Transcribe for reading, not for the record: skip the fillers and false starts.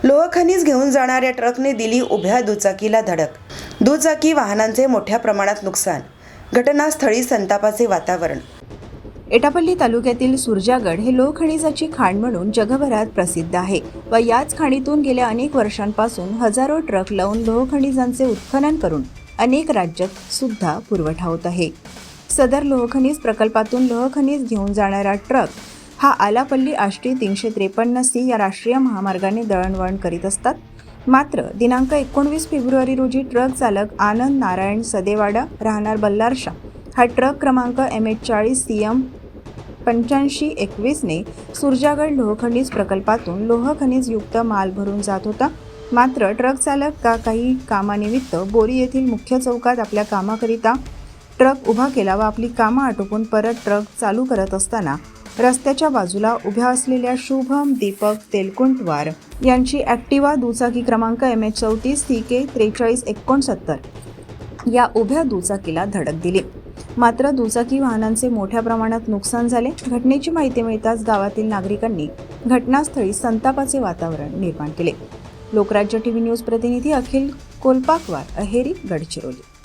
लोह खनिज घेऊन जाणाऱ्या ट्रकने दिली उभ्या दुचाकीला धडक. दुचाकी वाहनांचे मोठ्या प्रमाणात नुकसान. घटनास्थळी संतापाचे वातावरण. एटापल्ली तालुक्यातील सुरजागड हे लोह खनिजाची खाण म्हणून जगभरात प्रसिद्ध आहे व याच खाणीतून गेल्या अनेक वर्षांपासून हजारो ट्रक लावून लोह खनिजांचे उत्खनन करून अनेक राज्यात सुद्धा पुरवठा होत आहे. सदर लोह खनिज प्रकल्पातून लोह खनिज घेऊन जाणारा ट्रक हा आलापल्ली आष्टी 353C या राष्ट्रीय महामार्गाने दळणवळण करीत असतात. मात्र दिनांक 19 फेब्रुवारी रोजी ट्रक चालक आनंद नारायण सदेवाडा राहणार बल्लारशा हा ट्रक क्रमांक MH40 CM 8521 ने सुरजागड लोह खनिज प्रकल्पातून लोह खनिज युक्त माल भरून जात होता. मात्र ट्रक चालक काही कामानिमित्त बोरी येथील मुख्य चौकात आपल्या कामाकरिता ट्रक उभा केला व आपली कामं आटोपून परत ट्रक चालू करत असताना रस्त्याच्या बाजूला उभ्या असलेल्या शुभम दीपक तेलकुंटवार यांची ॲक्टिवा दुचाकी क्रमांक MH34 CK 4369 या उभ्या दुचाकीला धडक दिली. मात्र दुचाकी वाहनांचे मोठ्या प्रमाणात नुकसान झाले. घटनेची माहिती मिळताच गावातील नागरिकांनी घटनास्थळी संतापाचे वातावरण निर्माण केले. लोकराज्य TV न्यूज प्रतिनिधी अखिल कोलपाकवार, अहेरी, गडचिरोली.